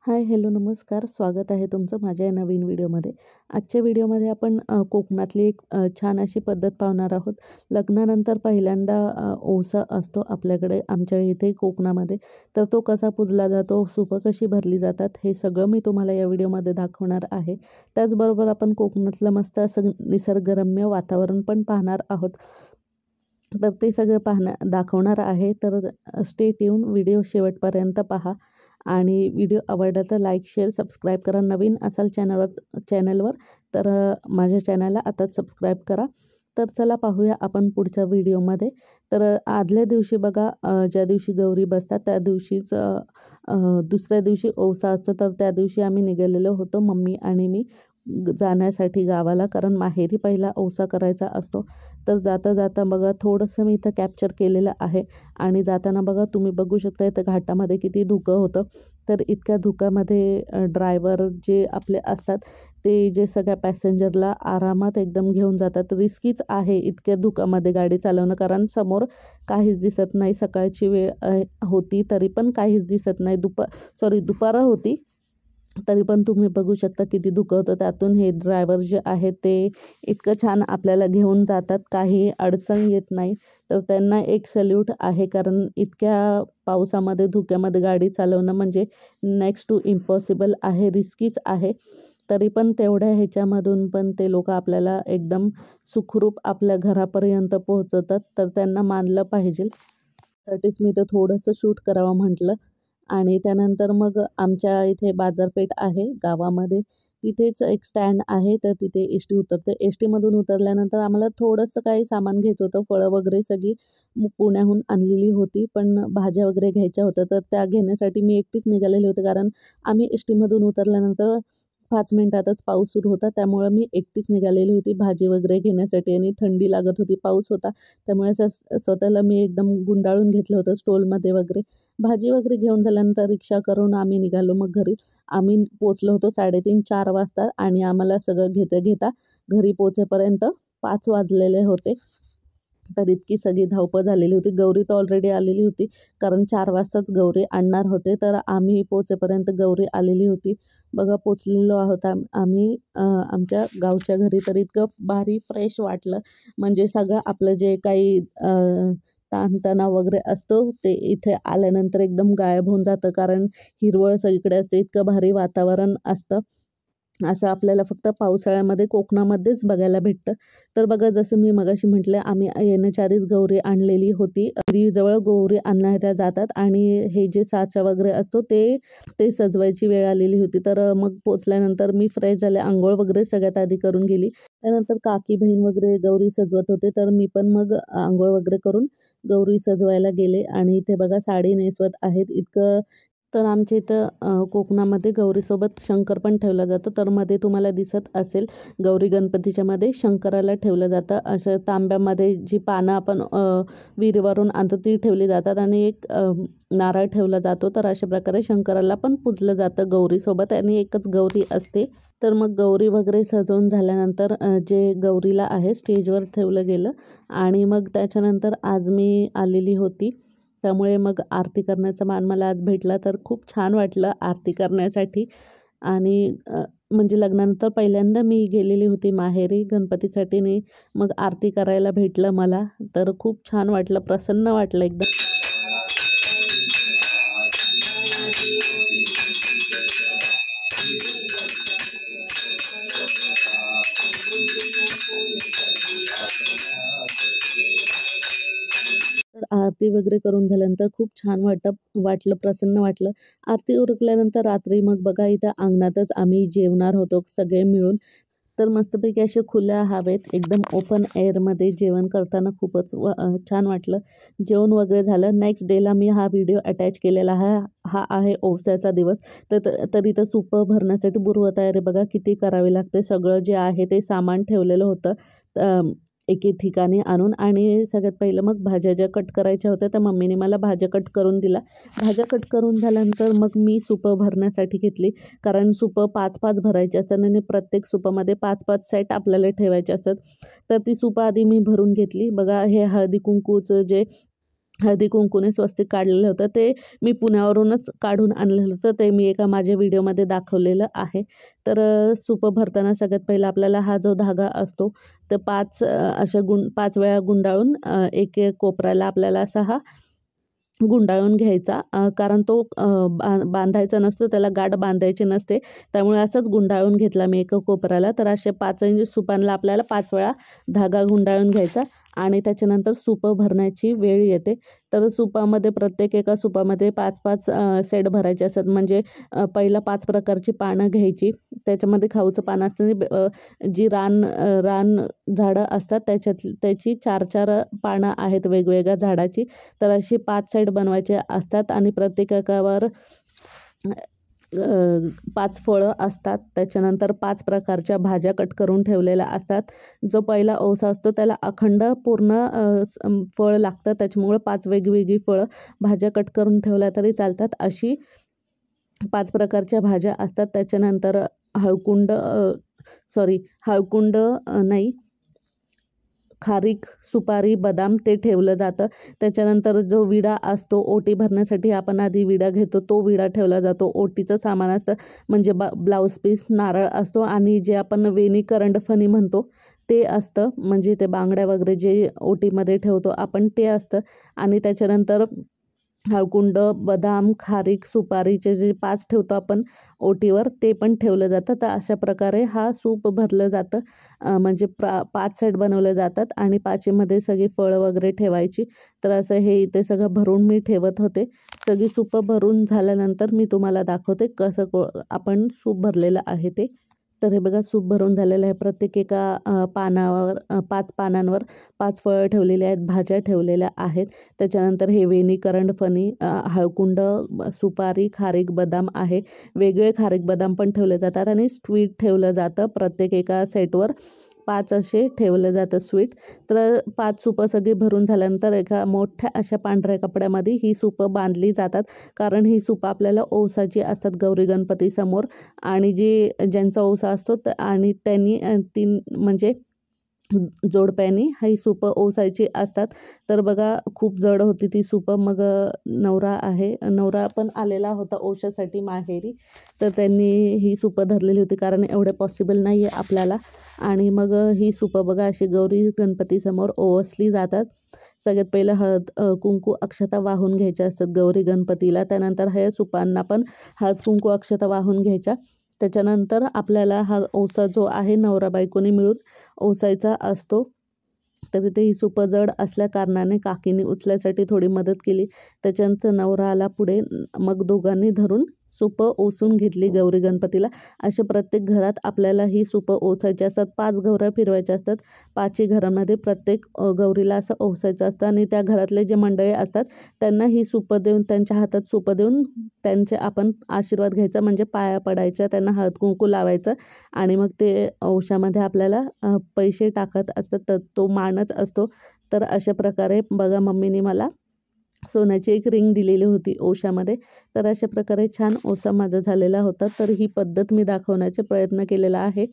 हाय, hello, नमस्कार. स्वागत आहे तुमचं माझ्या या नवीन व्हिडिओमध्ये. आजच्या व्हिडिओमध्ये आपण कोकणातली एक छान अशी पद्धत पाहणार आहोत. लग्नानंतर पहिल्यांदा ओवसा असतो आपल्याकडे आमच्या इथे कोकणामध्ये. तर तो कसा पुजला जातो, सुपं कशी भरली जातात, हे सगळं मी तुम्हाला या व्हिडिओमध्ये दाखवणार आहे. त्याचबरोबर आपण कोकणातलं मस्त असं निसर्गरम्य वातावरण पण पाहणार आहोत. तर ते सगळं दाखवणार आहे. तर स्टे ट्यून, व्हिडिओ शेवटपर्यंत पहा. आणि व्हिडिओ आवडला तर लाईक, शेअर, सबस्क्राईब करा. नवीन असाल चॅनलवर तर माझ्या चॅनलला आताच सबस्क्राईब करा. तर चला पाहूया आपण पुढच्या व्हिडिओमध्ये. तर आदल्या दिवशी बघा, ज्या दिवशी गौरी बसतात त्या दिवशीच दुसऱ्या दिवशी ओवसा असतो. तर त्या दिवशी आम्ही निघालेलो होतो, मम्मी आणि मी जाण्यासाठी गावाला, कारण माहेरी पहिला ओवसा करायचा असतो. तर जाता जाता बघा थोडंसं मी इथं कॅप्चर केलेलं आहे. आणि जाताना बघा तुम्ही बघू शकता इथं घाटामध्ये किती धुकं होतं. तर इतक्या धुक्यामध्ये ड्रायव्हर जे आपले असतात ते जे सगळ्या पॅसेंजरला आरामात एकदम घेऊन जातात. रिस्कीच आहे इतक्या धुक्यामध्ये गाडी चालवणं, कारण समोर काहीच दिसत नाही. सकाळची वेळ होती तरी पण काहीच दिसत नाही. दुपार होती तरी पण तुम्ही बघू शकता किती धुकं होतं. त्यातून हे ड्रायव्हर जे आहेत ते इतकं छान आपल्याला घेऊन जातात, काही अडचण येत नाही. तर त्यांना एक सल्यूट आहे, कारण इतक्या पावसामध्ये धुक्यामध्ये गाडी चालवणं म्हणजे नेक्स्ट टू इम्पॉसिबल आहे, रिस्कीच आहे. तरी पण तेवढ्या ह्याच्यामधून पण ते लोक आपल्याला एकदम सुखरूप आपल्या घरापर्यंत पोहोचवतात. तर त्यांना मानलं पाहिजे. त्यासाठीच मी तर थोडंसं शूट करावं म्हटलं. आणि त्यानंतर मग आमच्या इथे बाजारपेठ आहे गावामध्ये. तिथेच एक स्टँड आहे, तर तिथे एस टी उतरते. एस टीमधून उतरल्यानंतर आम्हाला थोडंसं काही सामान घ्यायचं होतं. फळं वगैरे सगळी पुण्याहून आणलेली होती, पण भाज्या वगैरे घ्यायच्या होत्या. तर त्या घेण्यासाठी मी एकटीच निघालेले होते, कारण आम्ही एस टीमधून उतरल्यानंतर 5 मिनिटातच पाऊस सुरू होता. त्यामुळे मी एकटीच निघालेली होती भाजी वगैरे घेण्यासाठी. आणि थंडी लागत होती, पाऊस होता. त्यामुळे स्वतःला मी एकदम गुंडाळून घेतलं होतं स्टॉलमध्ये वगैरे. भाजी वगैरे घेऊन झाल्यानंतर रिक्षा करून आम्ही निघालो मग घरी. आम्ही पोचलो होतो 3:30-4 वाजता. आणि आम्हाला सगळं घेता घरी पोचेपर्यंत 5 वाजलेले होते. तर इतकी सगळी धावपळ झालेली होती. गौरी तर ऑलरेडी आलेली होती, कारण 4 वाजताच गौरी आणणार होते. तर आम्ही पोचेपर्यंत गौरी आलेली होती. बघा पोचलेलो आहोत आम्ही आमच्या गावच्या घरी. तर इतकं भारी फ्रेश वाटलं, म्हणजे सगळं आपलं जे काही ताणतणाव वगैरे असतो ते इथे आल्यानंतर एकदम गायब होऊन जातं, कारण हिरवळ सगळीकडे असते, इतकं भारी वातावरण असतं. असं आपल्याला फक्त पावसाळ्यामध्ये कोकणामध्येच बघायला भेटतं. तर बघा, जसं मी मगाशी म्हटलं, आम्ही येण्याच्या आधीच गौरी आणलेली होती. जवळ गौरी आणणाऱ्या जातात आणि हे जे साचा वगैरे असतो ते ते सजवायची वेळ आलेली होती. तर मग पोचल्यानंतर मी फ्रेश झाले, अंघोळ वगैरे सगळ्यात आधी करून गेली. त्यानंतर काकी बहीण वगैरे गौरी सजवत होते, तर मी पण मग अंघोळ वगैरे करून गौरी सजवायला गेले. आणि इथे बघा साडी नेसवत आहेत इतकं. तर आमच्या इथं कोकणामध्ये गौरीसोबत शंकर पण ठेवला जातो. तर मध्ये तुम्हाला दिसत असेल, गौरी गणपतीच्या मध्ये शंकराला ठेवलं जातं. असं तांब्यामध्ये जी पानं आपण विहिरीवरून आणतो ती ठेवली जातात, आणि एक नारळ ठेवला जातो. तर अशा प्रकारे शंकराला पण पूजलं जातं गौरीसोबत. आणि एकच गौरी असते. तर मग गौरी वगैरे सजवून झाल्यानंतर जे गौरीला आहे स्टेजवर ठेवलं गेलं. आणि मग त्याच्यानंतर आज मी आलेली होती, त्यामुळे मग आरती करण्याचा मान मला आज भेटला. तर खूप छान वाटलं आरती करण्यासाठी. आणि म्हणजे लग्नानंतर पहिल्यांदा मी गेलेली होती माहेरी गणपतीसाठी. नाही मग आरती करायला भेटलं मला. तर खूप छान वाटलं, प्रसन्न वाटलं एकदम. तर आरती वगैरे करून झाल्यानंतर खूप छान वाटलं, प्रसन्न वाटलं. आरती उरकल्यानंतर रात्री मग बघा इथं अंगणातच आम्ही जेवणार होतो सगळे मिळून. तर मस्तपैकी असे खुल्या हवेत एकदम ओपन एअरमध्ये जेवण करताना खूपच छान वाटलं. जेवण वगैरे झालं. नेक्स्ट डेला मी हा व्हिडिओ अटॅच केलेला आहे. हा आहे ओवसाचा दिवस. तर इथं सुपं भरण्यासाठी पूर्वतयारी बघा किती करावी लागते. सगळं जे आहे ते सामान ठेवलेलं होतं एके ठिकाणी आणून. आणि सगळ्यात पहिलं मग भाज्या ज्या कट करायच्या होत्या त्या मम्मीने मला भाज्या कट करून दिला. भाज्या कट करून झाल्यानंतर मग मी सुपं भरण्यासाठी घेतली, कारण सुपं 5-5 भरायचे असतात आणि प्रत्येक सुपामध्ये 5-5 सेट आपल्याला ठेवायचे असतात. तर ती सुपं आधी मी भरून घेतली. बघा हे हळदी कुंकूचं जे हळदी कुंकूने स्वस्तिक काढलेलं होतं, ते मी पुण्यावरूनच काढून आणलेलं होतं. ते मी एका माझ्या व्हिडिओमध्ये दाखवलेलं आहे. तर सुपं भरताना सगळ्यात पहिला आपल्याला हा जो धागा असतो तर 5 वेळा गुंडाळून एक एक कोपऱ्याला आपल्याला असा हा गुंडाळून घ्यायचा, कारण तो बांधायचा नसतो, त्याला गाठ बांधायची नसते. त्यामुळे असंच गुंडाळून घेतला मी एका कोपऱ्याला. तर असे 5 सुपांना आपल्याला 5 वेळा धागा गुंडाळून घ्यायचा आणि त्याच्यानंतर सुपं भरण्याची वेळ येते. तर सुपामध्ये प्रत्येक एका सुपामध्ये 5-5 सेट भरायचे असतात. म्हणजे पहिला 5 प्रकारची पानं घ्यायची. त्याच्यामध्ये खाऊचं पान असतं, जी रान झाडं असतात त्याची 4-4 पानं आहेत वेगवेगळ्या झाडाची. तर अशी 5 सेट बनवायचे असतात आणि प्रत्येक एकावर 5 फळं असतात. त्याच्यानंतर 5 प्रकारच्या भाज्या कट करून ठेवलेल्या असतात. जो पहिला ओसा असतो त्याला अखंड पूर्ण फळ लागतं, त्याच्यामुळे 5 वेगवेगळी फळं भाज्या कट करून ठेवल्या तरी चालतात. अशी 5 प्रकारच्या भाज्या असतात. त्याच्यानंतर हळकुंड नाही, खारीक, सुपारी, बदाम ते ठेवलं जातं. त्याच्यानंतर जो विडा असतो ओटी भरण्यासाठी आपण आधी विडा घेतो, तो विडा ठेवला जातो. ओटीचं सामान असतं म्हणजे ब्लाऊज पीस, नारळ असतो आणि जे आपण वेणी करंडफणी म्हणतो ते असतं, म्हणजे ते बांगड्या वगैरे जे ओटीमध्ये ठेवतो आपण ते असतं. आणि त्याच्यानंतर हळकुंड, बदाम, खारीक, सुपारीचे जे 5 ठेवतो आपण ओटीवर ते पण ठेवलं जातं. तर अशा प्रकारे हा सूप भरलं जातं. म्हणजे 5 सेट बनवले जातात आणि 5मध्ये सगळी फळं वगैरे ठेवायची. तर असं हे इथे सगळं भरून मी ठेवत होते. सगळी सुपं भरून झाल्यानंतर मी तुम्हाला दाखवते कसं आपण सूप भरलेलं आहे ते. तर हे बघा सूप भरून झालेलं आहे. प्रत्येक एका पानावर 5 पानांवर 5 फळं ठेवलेली आहेत, भाज्या ठेवलेल्या आहेत. त्याच्यानंतर हे वेणी, करंडफणी, हळकुंड, सुपारी, खारीक, बदाम आहे. वेगळे खारीक बदाम पण ठेवले जातात आणि स्वीट ठेवलं जातं. प्रत्येक एका सेटवर 5 असे ठेवलं जातं स्वीट. तर 5 सुपं सगळी भरून झाल्यानंतर एका मोठ्या अशा पांढऱ्या कपड्यामध्ये ही सुपं बांधली जातात. कारण ही सुपं आपल्याला ओसाची असतात गौरी गणपतीसमोर. आणि ज्यांचा ओसा असतो आणि त्यांनी 3 म्हणजे जोडप्यानी ही सुपं ओसायची असतात. तर बघा खूप जड होती ती सुपं. मग नवरा पण आलेला होता ओशासाठी माहेरी. तर त्यांनी ही सुपं धरलेली होती, कारण एवढे पॉसिबल नाही आहे आपल्याला. आणि मग ही सुपं बघा अशी गौरी गणपतीसमोर ओवसली जातात. सगळ्यात पहिलं हळद कुंकू अक्षता वाहून घ्यायच्या असतात गौरी गणपतीला. त्यानंतर हे सुपांना पण हळद कुंकू अक्षता वाहून घ्यायच्या. त्याच्यानंतर आपल्याला हा ओसा जो आहे नवरा बायकोने मिळून ओसायचा असतो. तर तिथे ही सुपं जड असल्या कारणाने काकीने उचलायसाठी थोडी मदत केली. त्याच्यानंतर नवरा आला पुढे. मग दोघांनी धरून सुपं ओसून घेतली गौरी गणपतीला. अशा प्रत्येक घरात आपल्याला ही सुपं ओसायची असतात. 5 गौऱ्या फिरवायच्या असतात. 5ही घरांमध्ये प्रत्येक गौरीला असं ओसायचं असतं आणि त्या घरातले जे मंडळी असतात त्यांना ही सुपं देऊन, त्यांच्या हातात सुपं देऊन त्यांचे आपण आशीर्वाद घ्यायचा, म्हणजे पाया पडायच्या, त्यांना हळद कुंकू लावायचं आणि मग ते ओशामध्ये आपल्याला पैसे टाकत असतात. तर तो मानच असतो. तर अशा प्रकारे बघा मम्मीने मला सोन्याची एक रिंग दिलेली होती ओशामध्ये. तर अशा प्रकारे छान ओसा माझा झालेला होता. तर ही पद्धत मी दाखवण्याचा प्रयत्न केलेला आहे.